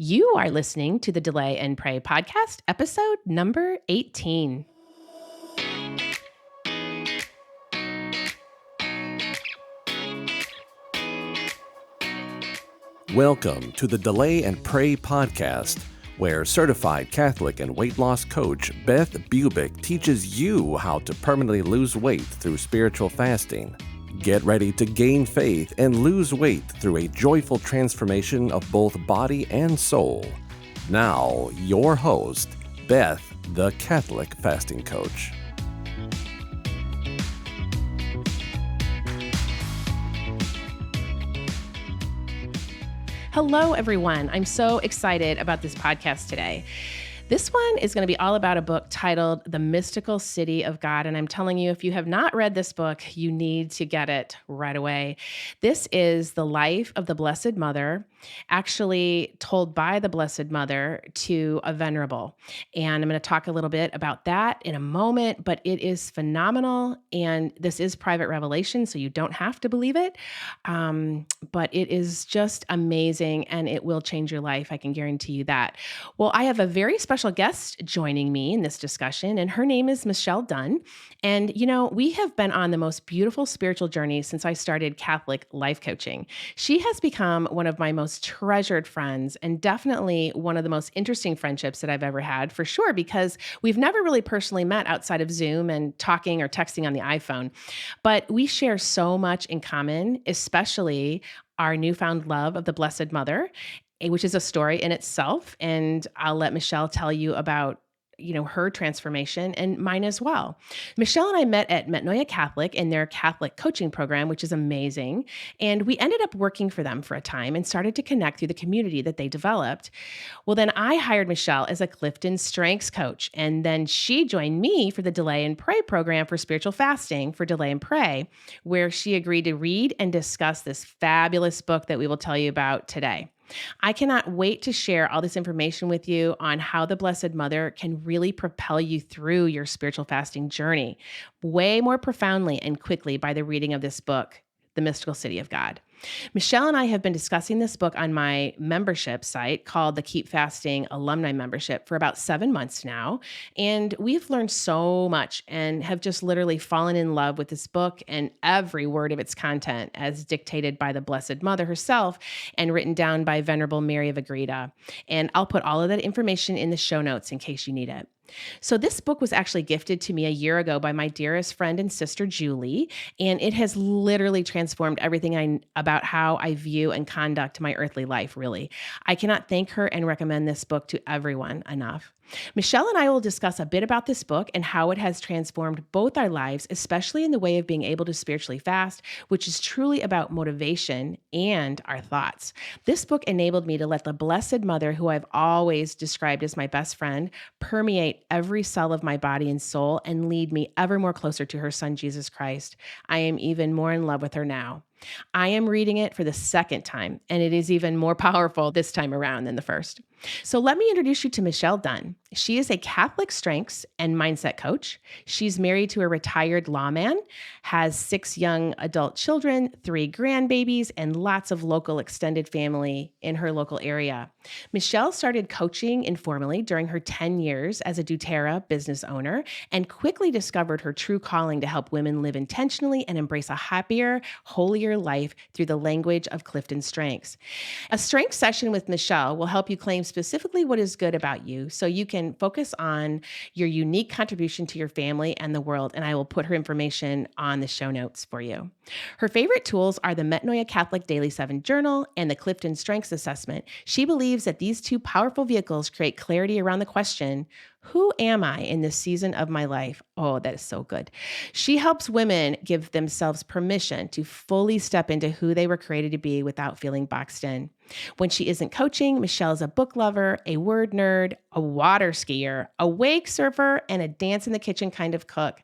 You are listening to the Delay and Pray podcast, episode number 18. Welcome to the Delay and Pray podcast, where certified Catholic and weight loss coach Beth Bubick teaches you how to permanently lose weight through spiritual fasting. Get ready to gain faith and lose weight through a joyful transformation of both body and soul. Now, your host, Beth, the Catholic fasting coach. Hello, everyone. I'm so excited about this podcast today. This one is going to be all about a book titled The Mystical City of God. And I'm telling you, if you have not read this book, you need to get it right away. This is the life of the Blessed Mother, actually told by the Blessed Mother to a venerable. And I'm going to talk a little bit about that in a moment, but it is phenomenal. And this is private revelation, so you don't have to believe it. But it is just amazing and it will change your life. I can guarantee you that. Well, I have a very special guest joining me in this discussion, and her name is Michelle Dunne. And, you know, we have been on the most beautiful spiritual journey since I started Catholic life coaching. She has become one of my most treasured friends and definitely one of the most interesting friendships that I've ever had, for sure, because we've never really personally met outside of Zoom and talking or texting on the iPhone. But we share so much in common, especially our newfound love of the Blessed Mother, which is a story in itself. And I'll let Michelle tell you about, her transformation and mine as well. Michelle and I met at Metanoia Catholic in their Catholic coaching program, which is amazing. And we ended up working for them for a time and started to connect through the community that they developed. Well, then I hired Michelle as a Clifton Strengths coach. And then she joined me for the Delay and Pray program for spiritual fasting for Delay and Pray, where she agreed to read and discuss this fabulous book that we will tell you about today. I cannot wait to share all this information with you on how the Blessed Mother can really propel you through your spiritual fasting journey way more profoundly and quickly by the reading of this book, The Mystical City of God. Michelle and I have been discussing this book on my membership site called the Keep Fasting Alumni Membership for about 7 months now. And we've learned so much and have just literally fallen in love with this book and every word of its content as dictated by the Blessed Mother herself and written down by Venerable Mary of Agreda. And I'll put all of that information in the show notes in case you need it. So this book was actually gifted to me a year ago by my dearest friend and sister, Julie, and it has literally transformed everything about how I view and conduct my earthly life, really. I cannot thank her and recommend this book to everyone enough. Michelle and I will discuss a bit about this book and how it has transformed both our lives, especially in the way of being able to spiritually fast, which is truly about motivation and our thoughts. This book enabled me to let the Blessed Mother, who I've always described as my best friend, permeate every cell of my body and soul and lead me ever more closer to her Son, Jesus Christ. I am even more in love with her now. I am reading it for the second time, and it is even more powerful this time around than the first. So let me introduce you to Michelle Dunne. She is a Catholic strengths and mindset coach. She's married to a retired lawman, has 6 young adult children, 3 grandbabies, and lots of local extended family in her local area. Michelle started coaching informally during her 10 years as a doTERRA business owner and quickly discovered her true calling to help women live intentionally and embrace a happier, holier life through the language of Clifton Strengths. A strength session with Michelle will help you claim specifically what is good about you so you can focus on your unique contribution to your family and the world, and I will put her information on the show notes for you. Her favorite tools are the Metanoia Catholic Daily 7 Journal and the Clifton Strengths Assessment. She believes that these 2 powerful vehicles create clarity around the question, who am I in this season of my life? Oh, that is so good. She helps women give themselves permission to fully step into who they were created to be without feeling boxed in. When she isn't coaching, Michelle is a book lover, a word nerd, a water skier, a wake surfer, and a dance in the kitchen kind of cook.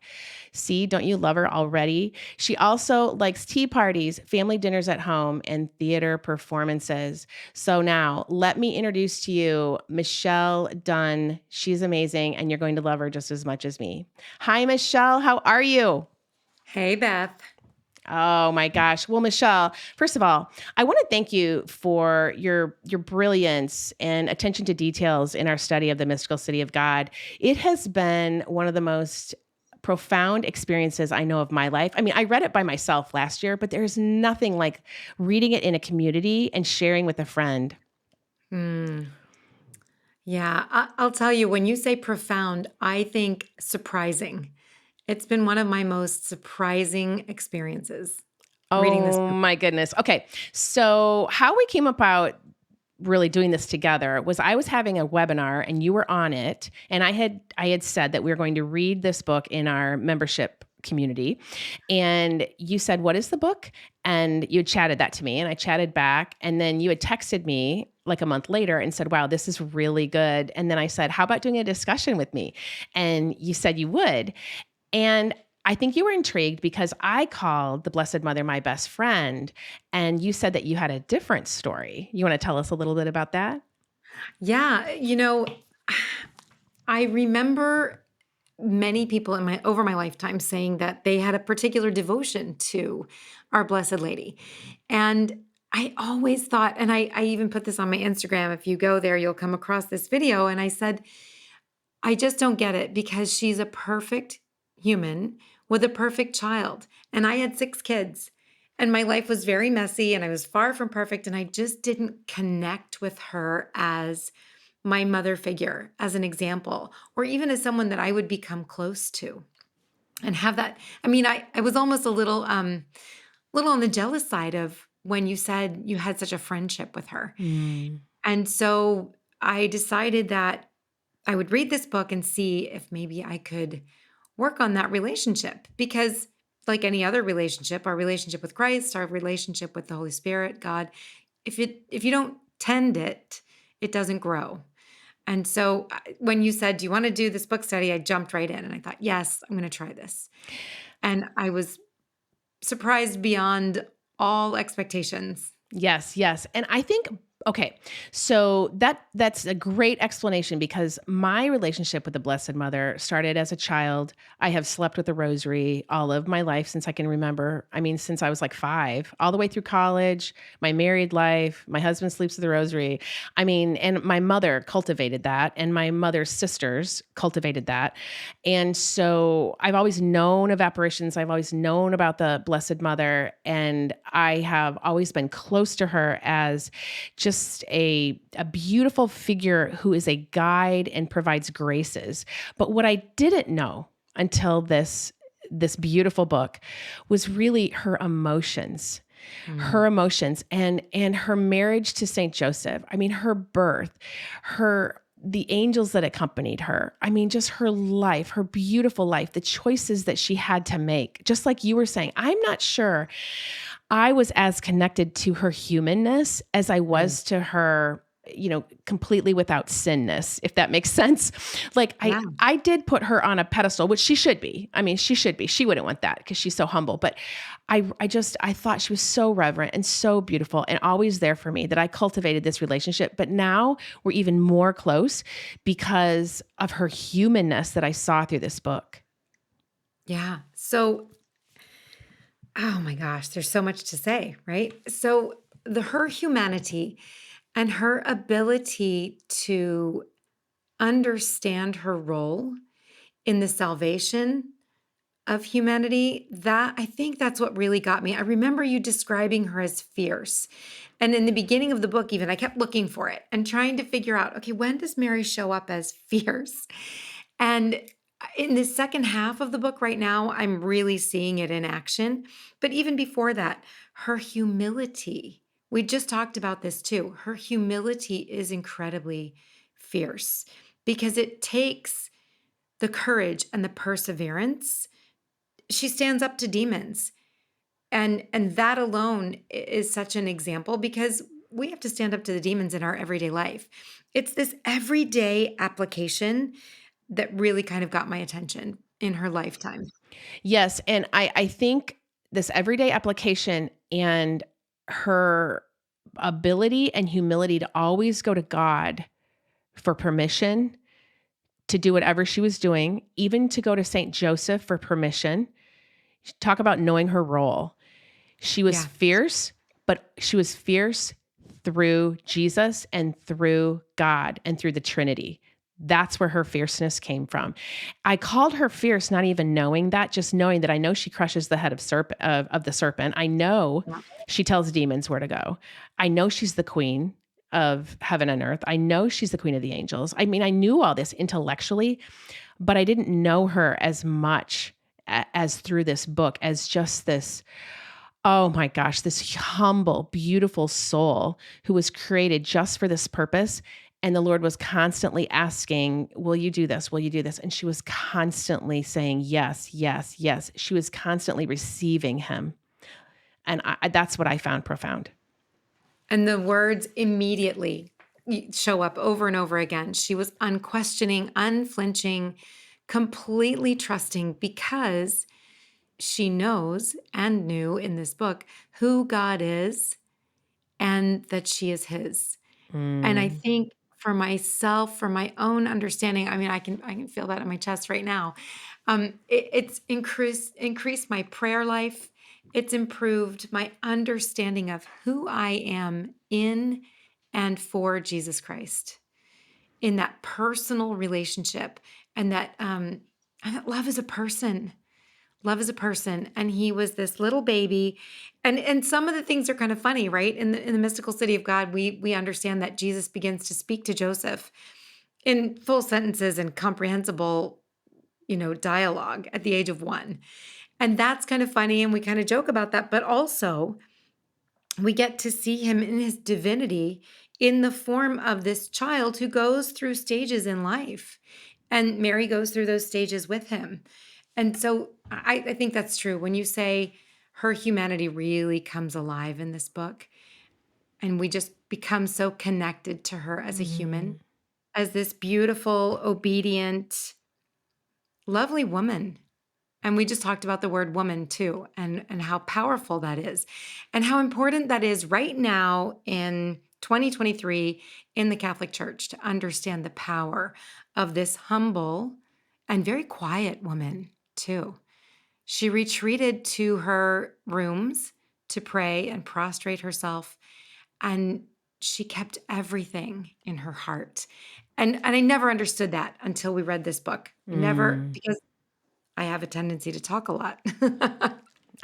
See, don't you love her already? She also likes tea parties, family dinners at home, and theater performances. So now let me introduce to you Michelle Dunne. She's amazing, and you're going to love her just as much as me. Hi, Michelle. How are you? Hey, Beth. Oh my gosh. Well, Michelle, first of all, I want to thank you for your brilliance and attention to details in our study of the mystical city of God. It has been one of the most profound experiences I know of my life. I mean, I read it by myself last year, but there's nothing like reading it in a community and sharing with a friend. Mm. Yeah, I'll tell you, when you say profound, I think surprising. It's been one of my most surprising experiences reading this Oh book. my goodness. Okay. So, how we came about really doing this together was I was having a webinar and you were on it, and I had said that we were going to read this book in our membership community, and you said, "What is the book?" And you had chatted that to me, and I chatted back, and then you had texted me like a month later and said, "Wow, this is really good." And then I said, "How about doing a discussion with me?" And you said you would. And I think you were intrigued because I called the Blessed Mother my best friend, and you said that you had a different story. You want to tell us a little bit about that? Yeah, I remember many people in my over my lifetime saying that they had a particular devotion to our Blessed Lady. And I always thought, and I even put this on my Instagram. If you go there, you'll come across this video. And I said, I just don't get it because she's a perfect human with a perfect child. And I had 6 kids, and my life was very messy and I was far from perfect. And I just didn't connect with her as my mother figure, as an example, or even as someone that I would become close to and have that. I mean, I was almost a little on the jealous side of when you said you had such a friendship with her. Mm. And so I decided that I would read this book and see if maybe I could work on that relationship, because like any other relationship, our relationship with Christ, our relationship with the Holy Spirit, God, if you don't tend it, it doesn't grow. And so when you said, "Do you want to do this book study?" I jumped right in and I thought, "Yes, I'm going to try this." And I was surprised beyond all expectations. Yes, yes. And I think okay, so that's a great explanation because my relationship with the Blessed Mother started as a child. I have slept with the rosary all of my life since I can remember. I mean, since I was like 5, all the way through college, my married life, my husband sleeps with the rosary. I mean, and my mother cultivated that, and my mother's sisters cultivated that. And so I've always known of apparitions. I've always known about the Blessed Mother, and I have always been close to her as just a beautiful figure who is a guide and provides graces. But what I didn't know until this beautiful book was really her emotions. Her Mm. emotions and her marriage to Saint Joseph. I mean, her birth, her the angels that accompanied her. I mean, just her life, her beautiful life, the choices that she had to make. Just like you were saying, I'm not sure I was as connected to her humanness as I Mm. was to her, completely without sinness, if that makes sense. Like Yeah. I did put her on a pedestal, which she should be. I mean, she should be. She wouldn't want that because she's so humble. But I thought she was so reverent and so beautiful and always there for me that I cultivated this relationship. But now we're even more close because of her humanness that I saw through this book. Yeah. So, oh my gosh, there's so much to say, right? So, her humanity and her ability to understand her role in the salvation of humanity, that I think that's what really got me. I remember you describing her as fierce. And in the beginning of the book, even I kept looking for it and trying to figure out, okay, when does Mary show up as fierce? And in the second half of the book right now, I'm really seeing it in action. But even before that, her humility, we just talked about this too. Her humility is incredibly fierce because it takes the courage and the perseverance. She stands up to demons. And that alone is such an example because we have to stand up to the demons in our everyday life. It's this everyday application that really kind of got my attention in her lifetime. Yes. And I think this everyday application and her ability and humility to always go to God for permission to do whatever she was doing, even to go to Saint Joseph for permission. Talk about knowing her role. She was Yeah. fierce, but she was fierce through Jesus and through God and through the Trinity. That's where her fierceness came from. I called her fierce, not even knowing that, just knowing that I know she crushes the head of the serpent. I know Yeah. she tells demons where to go. I know she's the queen of heaven and earth. I know she's the queen of the angels. I mean, I knew all this intellectually, but I didn't know her as much as through this book, as just this, oh my gosh, this humble, beautiful soul who was created just for this purpose. And the Lord was constantly asking, will you do this? Will you do this? And she was constantly saying, yes, yes, yes. She was constantly receiving him. And that's what I found profound. And the words immediately show up over and over again. She was unquestioning, unflinching, completely trusting because she knows and knew in this book who God is and that she is his. And I Mm. think for myself, for my own understanding, I mean, I can feel that in my chest right now. It's increased my prayer life. It's improved my understanding of who I am in and for Jesus Christ in that personal relationship, and that love is a person. Love is a person, and he was this little baby, and some of the things are kind of funny, right? In the mystical city of God, we understand that Jesus begins to speak to Joseph in full sentences and comprehensible, dialogue at the age of 1. And that's kind of funny, and we kind of joke about that, but also we get to see him in his divinity in the form of this child who goes through stages in life. And Mary goes through those stages with him. And so I think that's true. When you say her humanity really comes alive in this book, and we just become so connected to her as a human, Mm. as this beautiful, obedient, lovely woman. And we just talked about the word woman too, and how powerful that is, and how important that is right now in 2023 in the Catholic Church to understand the power of this humble and very quiet woman too. She retreated to her rooms to pray and prostrate herself, and she kept everything in her heart. And I never understood that until we read this book. Never, Mm. because I have a tendency to talk a lot.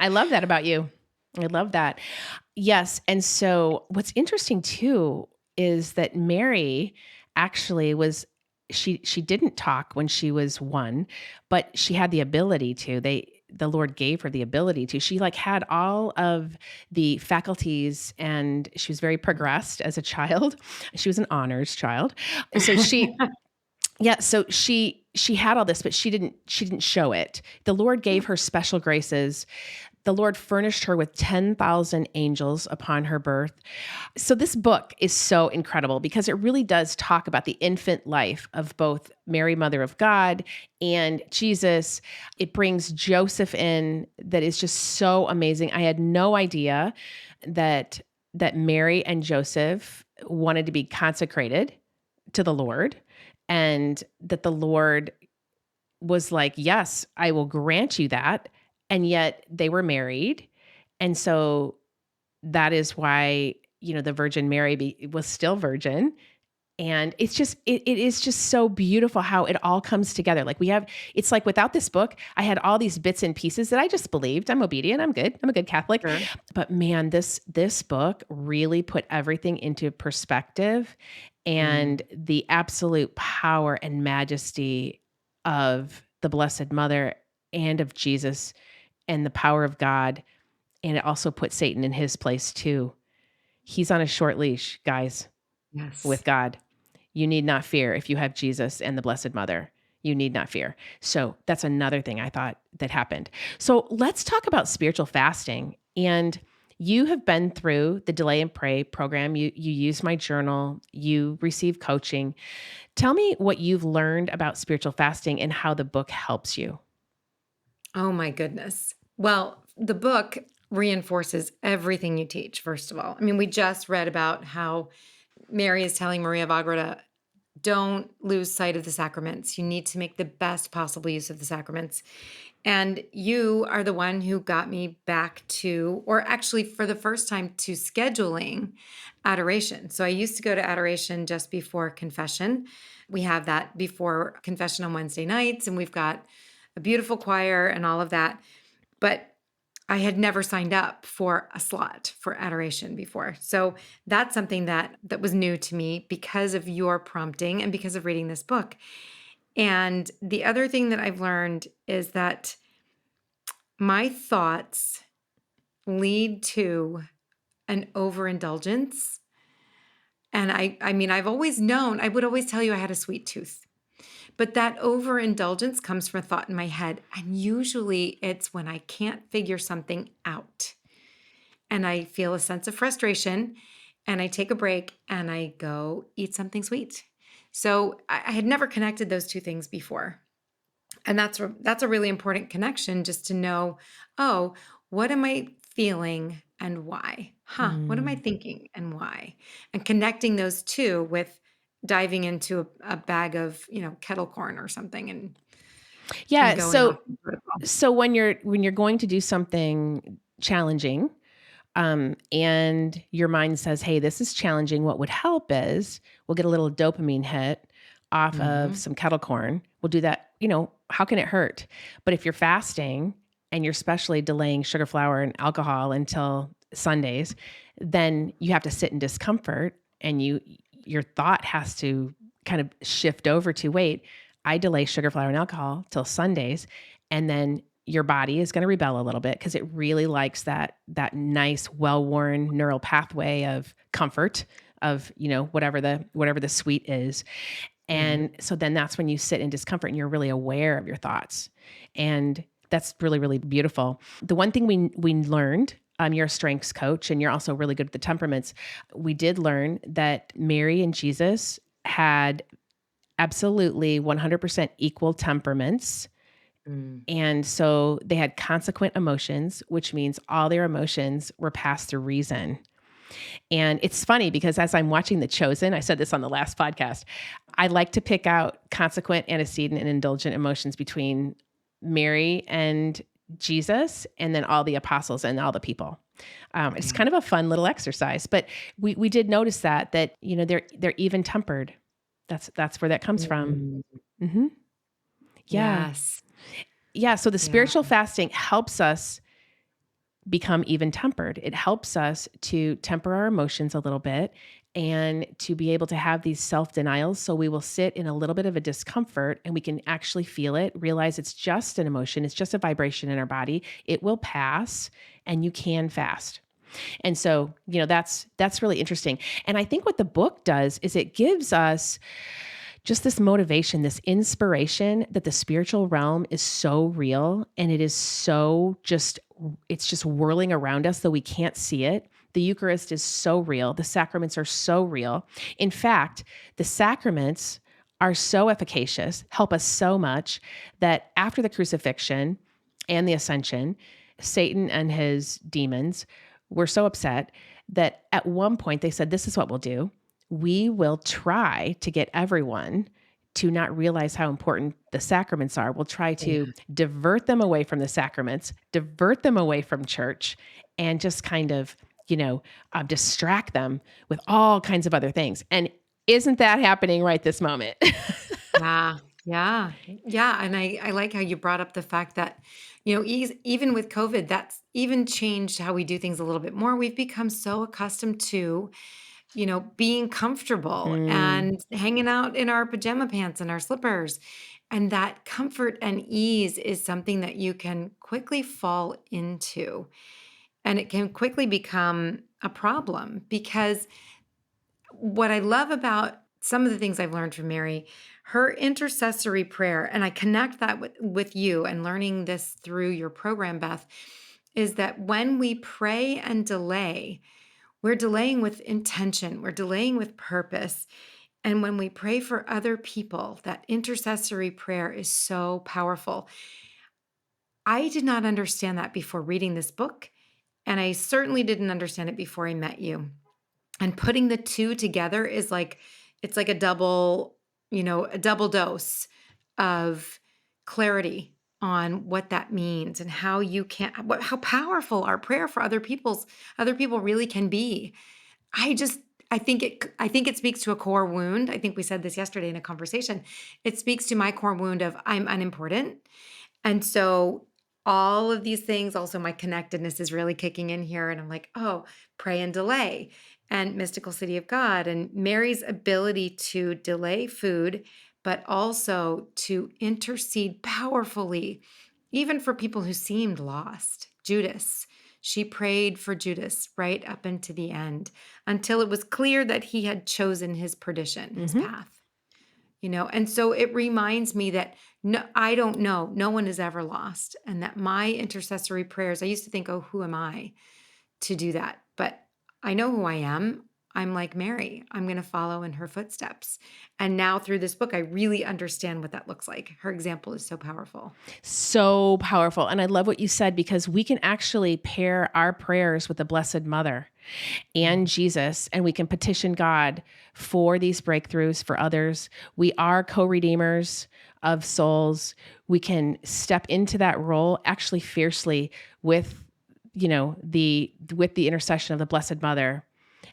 I love that about you. I love that. Yes. And so what's interesting too is that Mary actually was she didn't talk when she was 1, but she had the ability to. The Lord gave her the ability to. She like had all of the faculties, and she was very progressed as a child. She was an honors child. So she had all this, but she didn't show it. The Lord gave her special graces. The Lord furnished her with 10,000 angels upon her birth. So this book is so incredible because it really does talk about the infant life of both Mary, Mother of God, and Jesus. It brings Joseph in, that is just so amazing. I had no idea that Mary and Joseph wanted to be consecrated to the Lord, and that the Lord was like, "Yes, I will grant you that." And yet they were married. And so that is why, the Virgin Mary was still virgin. And it is just so beautiful how it all comes together. It's like without this book, I had all these bits and pieces that I just believed. I'm obedient. I'm good. I'm a good Catholic. Sure. But man, this book really put everything into perspective, Mm. and the absolute power and majesty of the Blessed Mother and of Jesus and the power of God. And it also put Satan in his place too. He's on a short leash, guys, Yes. with God. You need not fear if you have Jesus and the Blessed Mother. You need not fear. So that's another thing I thought that happened. So let's talk about spiritual fasting. And you have been through the Delay and Pray program. You use my journal. You receive coaching. Tell me what you've learned about spiritual fasting and how the book helps you. Oh my goodness. Well, the book reinforces everything you teach, first of all. I mean, we just read about how Mary is telling Maria of Agreda, don't lose sight of the sacraments. You need to make the best possible use of the sacraments. And you are the one who got me back to, or actually for the first time, to scheduling adoration. So I used to go to adoration just before confession. We have that before confession on Wednesday nights, and we've got a beautiful choir and all of that. But I had never signed up for a slot for adoration before. So that's something that was new to me because of your prompting and because of reading this book. And the other thing that I've learned is that my thoughts lead to an overindulgence. And I mean, I've always known, I would always tell you I had a sweet tooth. But that overindulgence comes from a thought in my head. And usually it's when I can't figure something out and I feel a sense of frustration and I take a break and I go eat something sweet. So I had never connected those two things before. And that's a really important connection, just to know, oh, what am I feeling and why? What am I Mm. thinking and why? And connecting those two with diving into a bag of, kettle corn or something and Yeah. going off the protocol. So when you're going to do something challenging, and your mind says, "Hey, this is challenging." What would help is we'll get a little dopamine hit off of Mhm. some kettle corn. We'll do that. How can it hurt? But if you're fasting and you're especially delaying sugar, flour, and alcohol until Sundays, then you have to sit in discomfort, and your thought has to kind of shift over to, wait, I delay sugar, flour, and alcohol till Sundays, and then your body is going to rebel a little bit because it really likes that nice, well-worn neural pathway of comfort of whatever the sweet is. Mhm. And so then that's when you sit in discomfort and you're really aware of your thoughts. And that's really, really beautiful. The one thing we learned, you're a strengths coach and you're also really good at the temperaments. We did learn that Mary and Jesus had absolutely 100% equal temperaments. Mm. And so they had consequent emotions, which means all their emotions were passed through reason. And it's funny because as I'm watching The Chosen, I said this on the last podcast, I like to pick out consequent, antecedent, and indulgent emotions between Mary and Jesus, and then all the apostles and all the people. It's Yeah. kind of a fun little exercise, but we did notice that they're even tempered. That's where that comes from. Mm. Hmm. Yeah, Yes. yeah. So the Yeah. spiritual fasting helps us become even tempered. It helps us to temper our emotions a little bit and to be able to have these self denials. So we will sit in a little bit of a discomfort and we can actually feel it, realize it's just an emotion, it's just a vibration in our body. It will pass and you can fast. And so, that's really interesting. And I think what the book does is it gives us just this motivation, this inspiration that the spiritual realm is so real and it is so it's just whirling around us, though we can't see it. The Eucharist is so real. The sacraments are so real. In fact, the sacraments are so efficacious, help us so much that after the crucifixion and the ascension, Satan and his demons were so upset that at one point they said, "This is what we'll do. We will try to get everyone to not realize how important the sacraments are. We'll try to Yeah. divert them away from the sacraments, divert them away from church, and just kind of, distract them with all kinds of other things." And isn't that happening right this moment? Yeah. Yeah. Yeah. And I like how you brought up the fact that, even with COVID, that's even changed how we do things a little bit more. We've become so accustomed to, being comfortable Mm, and hanging out in our pajama pants and our slippers. And that comfort and ease is something that you can quickly fall into. And it can quickly become a problem because what I love about some of the things I've learned from Mary, her intercessory prayer, and I connect that with you and learning this through your program, Beth, is that when we pray and delay, we're delaying with intention, we're delaying with purpose. And when we pray for other people, that intercessory prayer is so powerful. I did not understand that before reading this book, and I certainly didn't understand it before I met you. And putting the two together is like it's like a double a double dose of clarity on what that means and how how powerful our prayer for other people really can be. I just I think it speaks to a core wound. I think we said this yesterday in a conversation. It speaks to my core wound of I'm unimportant. And so all of these things, also my connectedness is really kicking in here. And I'm like, oh, pray and delay and mystical city of God and Mary's ability to delay food, but also to intercede powerfully, even for people who seemed lost. Judas, she prayed for Judas right up into the end until it was clear that he had chosen his perdition, his path. And so it reminds me that no, I don't know. No one is ever lost. And that my intercessory prayers, I used to think, oh, who am I to do that? But I know who I am. I'm like Mary. I'm going to follow in her footsteps. And now through this book, I really understand what that looks like. Her example is so powerful. So powerful. And I love what you said, because we can actually pair our prayers with the Blessed Mother and Jesus, and we can petition God for these breakthroughs for others. We are co-redeemers of souls. We can step into that role actually fiercely with, with the intercession of the Blessed Mother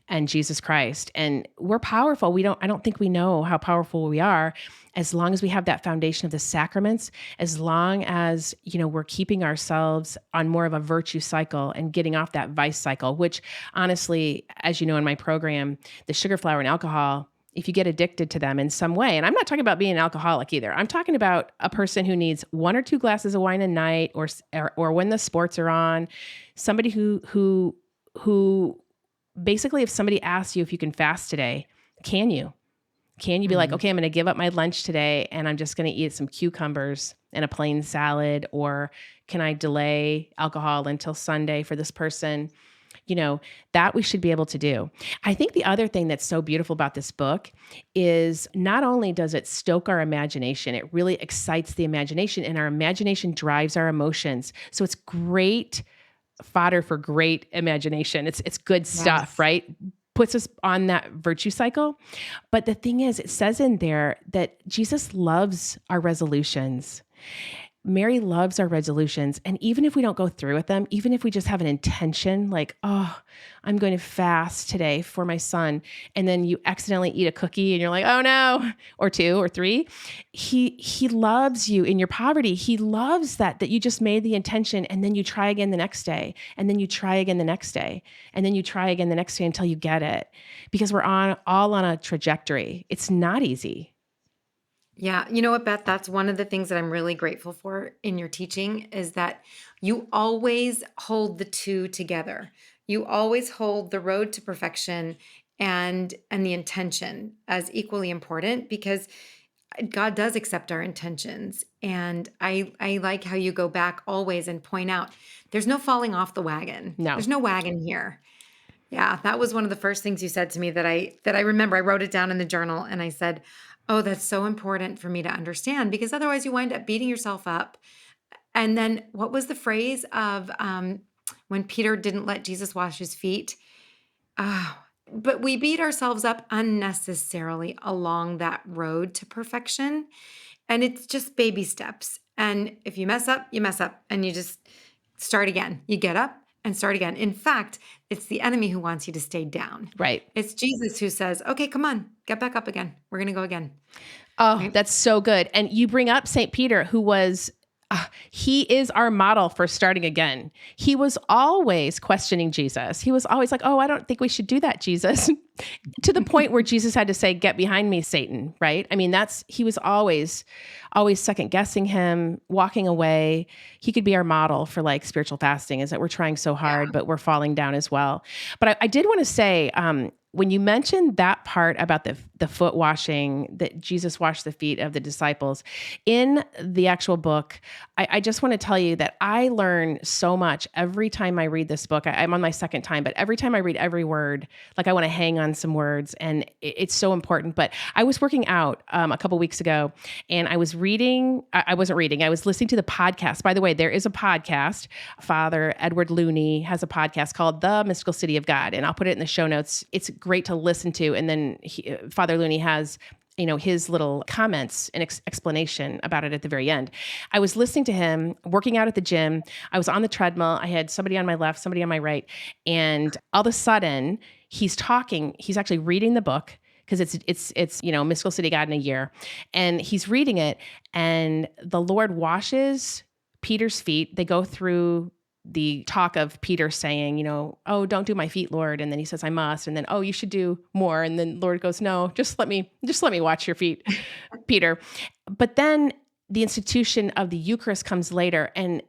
and Jesus Christ. And we're powerful. I don't think we know how powerful we are as long as we have that foundation of the sacraments, as long as, we're keeping ourselves on more of a virtue cycle and getting off that vice cycle, which honestly, as you know, in my program, the sugar, flour, and alcohol, if you get addicted to them in some way, and I'm not talking about being an alcoholic either. I'm talking about a person who needs 1 or 2 glasses of wine a night, or when the sports are on, somebody who basically, if somebody asks you if you can fast today, can you? Can you be like, okay, I'm going to give up my lunch today and I'm just going to eat some cucumbers and a plain salad? Or can I delay alcohol until Sunday for this person? That we should be able to do. I think the other thing that's so beautiful about this book is not only does it stoke our imagination, it really excites the imagination, and our imagination drives our emotions. So it's great fodder for great imagination. It's good stuff, right? Puts us on that virtue cycle. But the thing is, it says in there that Jesus loves our resolutions. Mary loves our resolutions. And even if we don't go through with them, even if we just have an intention, like, oh, I'm going to fast today for my son, and then you accidentally eat a cookie and you're like, oh no, or 2 or 3, he loves you in your poverty. He loves that you just made the intention, and then you try again the next day, and then you try again the next day, and then you try again the next day until you get it, because we're all on a trajectory. It's not easy. Yeah. You know what, Beth? That's one of the things that I'm really grateful for in your teaching is that you always hold the two together. You always hold the road to perfection and the intention as equally important, because God does accept our intentions. And I like how you go back always and point out there's no falling off the wagon. No. There's no wagon here. Yeah, that was one of the first things you said to me that I remember. I wrote it down in the journal and I said, oh, that's so important for me to understand, because otherwise you wind up beating yourself up. And then what was the phrase of when Peter didn't let Jesus wash his feet? But we beat ourselves up unnecessarily along that road to perfection. And it's just baby steps. And if you mess up, and you just start again. You get up and start again. In fact, it's the enemy who wants you to stay down. Right. It's Jesus who says, okay, come on, get back up again. We're going to go again. Oh, Right? That's so good. And you bring up St. Peter, who was, he is our model for starting again. He was always questioning Jesus. He was always like, oh, I don't think we should do that, Jesus. To the point where Jesus had to say, get behind me, Satan, right? I mean, he was always second guessing him, walking away. He could be our model for like spiritual fasting, is that we're trying so hard, but we're falling down as well. But I did want to say, when you mentioned that part about the foot washing, that Jesus washed the feet of the disciples, in the actual book, I just want to tell you that I learn so much every time I read this book. I'm on my 2nd time, but every time I read every word, like I want to hang on some words, and it's so important. But I was working out a couple weeks ago, and I was reading. I wasn't reading. I was listening to the podcast. By the way, there is a podcast. Father Edward Looney has a podcast called The Mystical City of God, and I'll put it in the show notes. It's great to listen to. And then Father Looney has his little comments and explanation about it at the very end. I was listening to him working out at the gym. I was on the treadmill. I had somebody on my left, somebody on my right. And all of a sudden he's talking, he's actually reading the book because it's Mystical City God in a Year. And he's reading it, and the Lord washes Peter's feet. They go through the talk of Peter saying, oh, don't do my feet, Lord. And then he says, I must. And then, oh, you should do more. And then Lord goes, no, just let me watch your feet, Peter. But then the institution of the Eucharist comes later. And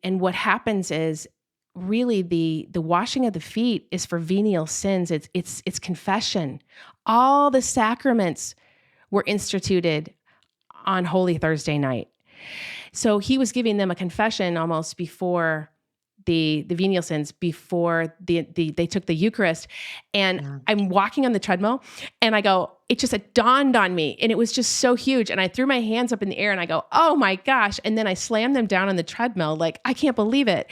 what happens is really the washing of the feet is for venial sins. It's confession. All the sacraments were instituted on Holy Thursday night. So he was giving them a confession almost before the venial sins, before they took the Eucharist. And I'm walking on the treadmill, and it dawned on me, and it was just so huge. And I threw my hands up in the air, and I go, oh my gosh. And then I slammed them down on the treadmill. Like, I can't believe it.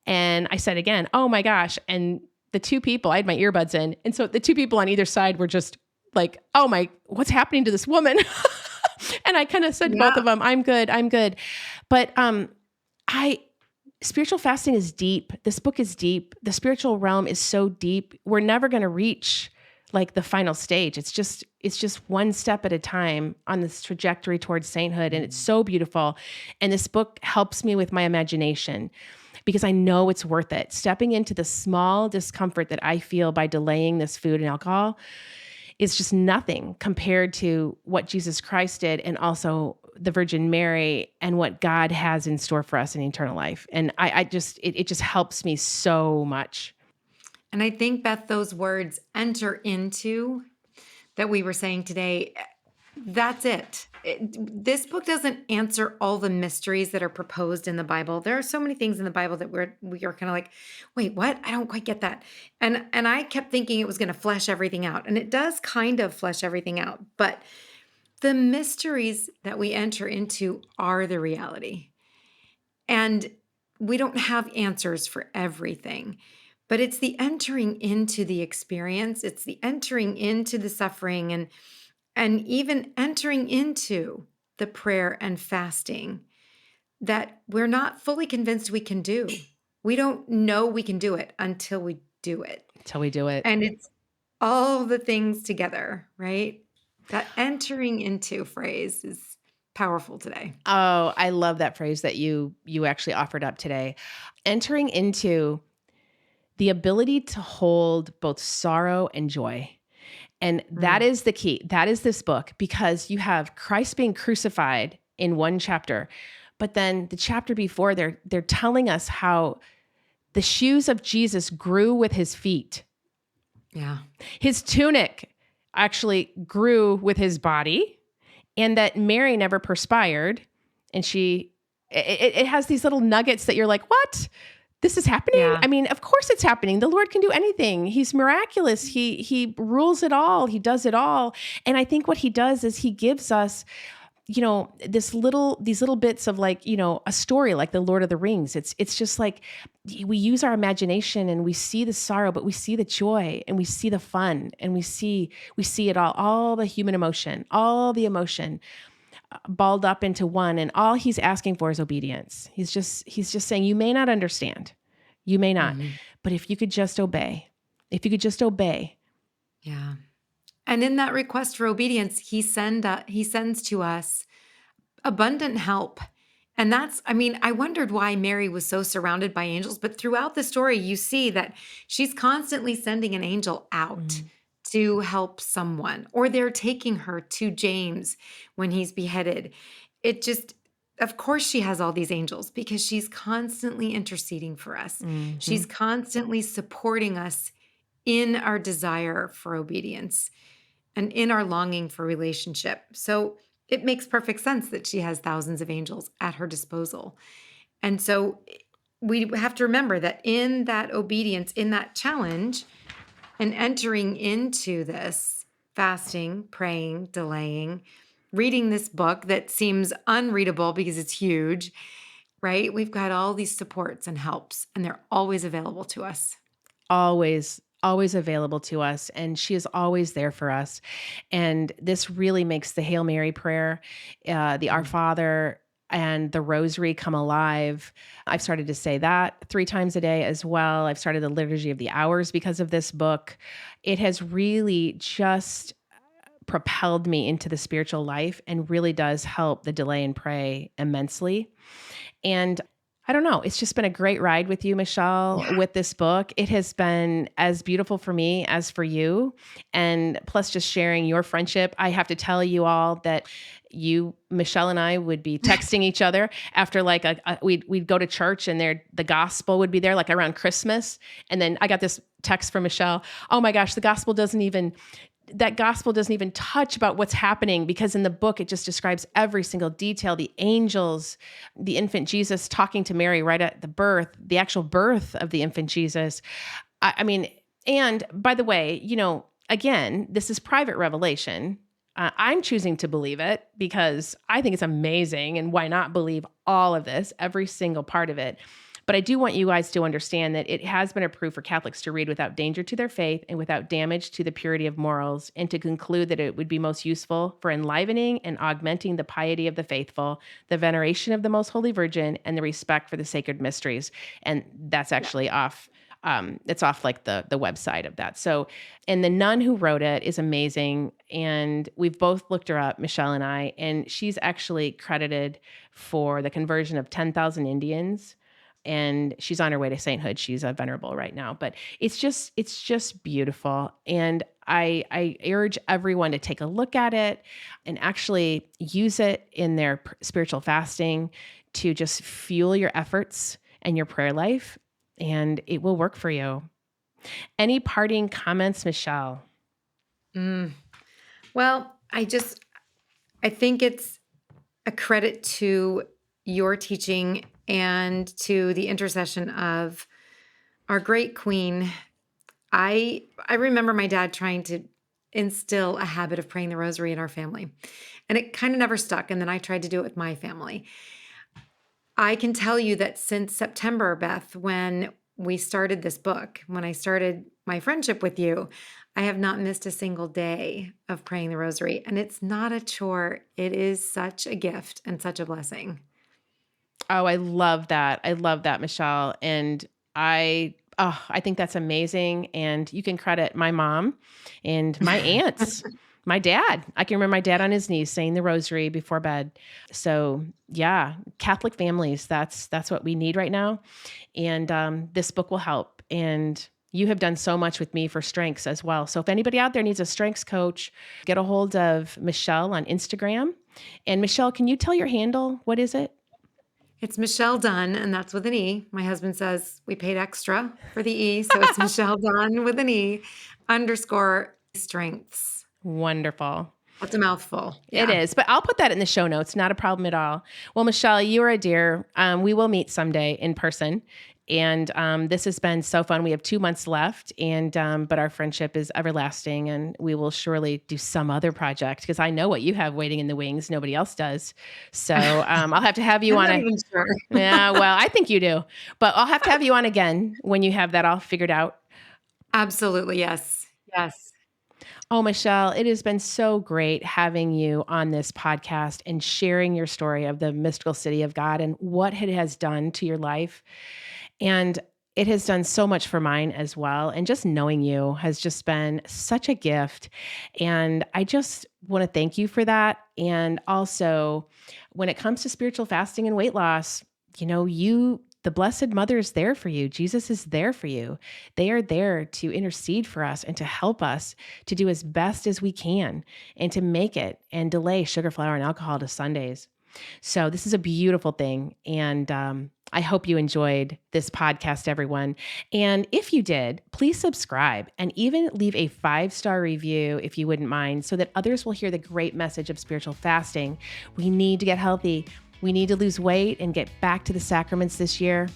And I said again, oh my gosh. And the two people, I had my earbuds in. And so the two people on either side were just like, oh my, what's happening to this woman? And I kind of said to both of them, I'm good. But spiritual fasting is deep. This book is deep. The spiritual realm is so deep. We're never going to reach like the final stage. It's just one step at a time on this trajectory towards sainthood. And it's so beautiful. And this book helps me with my imagination, because I know it's worth it. Stepping into the small discomfort that I feel by delaying this food and alcohol is just nothing compared to what Jesus Christ did, and also the Virgin Mary, and what God has in store for us in eternal life. And it just helps me so much. And I think, Beth, those words, enter into, that we were saying today, that's it. This book doesn't answer all the mysteries that are proposed in the Bible. There are so many things in the Bible that we are kind of like, wait, what? I don't quite get that. And I kept thinking it was going to flesh everything out. And it does kind of flesh everything out. But the mysteries that we enter into are the reality. And we don't have answers for everything. But it's the entering into the experience. It's the entering into the suffering, and even entering into the prayer and fasting that we're not fully convinced we can do. We don't know we can do it until we do it. And it's all the things together, right? That entering into phrase is powerful today. Oh, I love that phrase that you actually offered up today. Entering into the ability to hold both sorrow and joy. And that is the key. That is this book, because you have Christ being crucified in one chapter, but then the chapter before, they're telling us how the shoes of Jesus grew with his feet. Yeah. His tunic actually grew with his body, and that Mary never perspired. And it has these little nuggets that you're like, what? This is happening? Yeah. I mean, of course it's happening. The Lord can do anything. He's miraculous. He rules it all. He does it all. And I think what he does is he gives us, these little bits of like, a story like the Lord of the Rings. It's just like we use our imagination, and we see the sorrow, but we see the joy, and we see the fun, and we see it all the human emotion, all the emotion balled up into one. And all he's asking for is obedience. He's just saying, you may not understand, you may not, but if you could just obey. Yeah. And in that request for obedience, he sends to us abundant help. And I wondered why Mary was so surrounded by angels, but throughout the story, you see that she's constantly sending an angel out to help someone, or they're taking her to James when he's beheaded. Of course she has all these angels, because she's constantly interceding for us. She's constantly supporting us in our desire for obedience and in our longing for relationship. So it makes perfect sense that she has thousands of angels at her disposal. And so we have to remember that in that obedience, in that challenge, and entering into this fasting, praying, delaying, reading this book that seems unreadable because it's huge, right? We've got all these supports and helps, and they're always available to us. Always. always available to us, and she is always there for us. And this really makes the Hail Mary prayer, the Our Father, and the Rosary come alive. I've started to say that 3 times a day as well. I've started the Liturgy of the Hours because of this book. It has really just propelled me into the spiritual life and really does help the delay and pray immensely. And I don't know, it's just been a great ride with you, Michelle, with this book. It has been as beautiful for me as for you. And plus just sharing your friendship. I have to tell you all that Michelle and I would be texting each other after like we'd go to church and the gospel would be there like around Christmas. And then I got this text from Michelle. Oh my gosh, that gospel doesn't even touch about what's happening, because in the book, it just describes every single detail, the angels, the infant Jesus talking to Mary right at the birth, the actual birth of the infant Jesus. I mean, and by the way, again, this is private revelation. I'm choosing to believe it because I think it's amazing. And why not believe all of this, every single part of it? But I do want you guys to understand that it has been approved for Catholics to read without danger to their faith and without damage to the purity of morals, and to conclude that it would be most useful for enlivening and augmenting the piety of the faithful, the veneration of the Most Holy Virgin, and the respect for the sacred mysteries. And that's actually off. It's off like the website of that. So, and the nun who wrote it is amazing. And we've both looked her up, Michelle and I, and she's actually credited for the conversion of 10,000 Indians. And she's on her way to sainthood. She's a venerable right now, but it's just beautiful. And I urge everyone to take a look at it and actually use it in their spiritual fasting to just fuel your efforts and your prayer life, and it will work for you. Any parting comments, Michelle? Well, I think it's a credit to your teaching and to the intercession of our great queen. I remember my dad trying to instill a habit of praying the rosary in our family, and it kind of never stuck. And then I tried to do it with my family. I can tell you that since September, Beth, when we started this book, when I started my friendship with you, I have not missed a single day of praying the rosary. And it's not a chore. It is such a gift and such a blessing. Oh, I love that. I love that, Michelle. And I think that's amazing. And you can credit my mom and my aunts, my dad. I can remember my dad on his knees saying the rosary before bed. So yeah, Catholic families, that's what we need right now. And this book will help. And you have done so much with me for strengths as well. So if anybody out there needs a strengths coach, get a hold of Michelle on Instagram. And Michelle, can you tell your handle? What is it? It's Michelle Dunne, and that's with an E. My husband says we paid extra for the E, so it's Michelle Dunne with an E _strengths. Wonderful. That's a mouthful. Yeah. It is, but I'll put that in the show notes. Not a problem at all. Well, Michelle, you are a dear. We will meet someday in person. And this has been so fun. We have 2 months left, but our friendship is everlasting, and we will surely do some other project, because I know what you have waiting in the wings. Nobody else does. So I'll have to have you on. I'm not even sure. Yeah, well, I think you do, but I'll have to have you on again when you have that all figured out. Absolutely. Yes. Yes. Oh, Michelle, it has been so great having you on this podcast and sharing your story of the mystical city of God and what it has done to your life. And it has done so much for mine as well. And just knowing you has just been such a gift. And I just want to thank you for that. And also, when it comes to spiritual fasting and weight loss, the Blessed Mother is there for you. Jesus is there for you. They are there to intercede for us and to help us to do as best as we can and to make it and delay sugar, flour, and alcohol to Sundays. So this is a beautiful thing. And I hope you enjoyed this podcast, everyone. And if you did, please subscribe and even leave a 5-star review if you wouldn't mind, so that others will hear the great message of spiritual fasting. We need to get healthy. We need to lose weight and get back to the sacraments this year.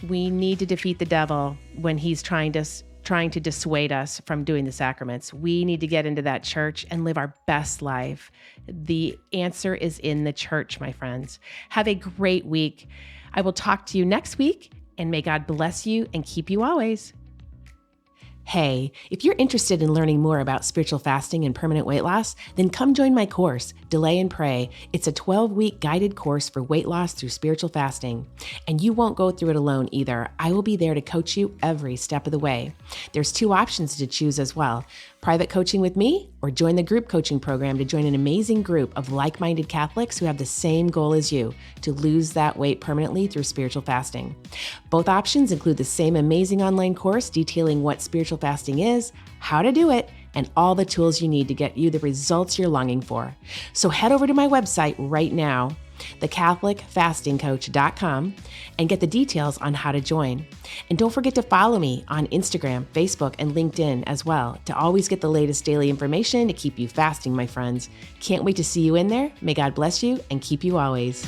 We need to defeat the devil when he's trying to dissuade us from doing the sacraments. We need to get into that church and live our best life. The answer is in the church, my friends. Have a great week. I will talk to you next week, and may God bless you and keep you always. Hey, if you're interested in learning more about spiritual fasting and permanent weight loss, then come join my course, Delay and Pray. It's a 12-week guided course for weight loss through spiritual fasting. And you won't go through it alone either. I will be there to coach you every step of the way. There's 2 options to choose as well: private coaching with me, or join the group coaching program to join an amazing group of like-minded Catholics who have the same goal as you, to lose that weight permanently through spiritual fasting. Both options include the same amazing online course detailing what spiritual fasting is, how to do it, and all the tools you need to get you the results you're longing for. So head over to my website right now, thecatholicfastingcoach.com, and get the details on how to join. And don't forget to follow me on Instagram, Facebook, and LinkedIn as well to always get the latest daily information to keep you fasting, my friends. Can't wait to see you in there. May God bless you and keep you always.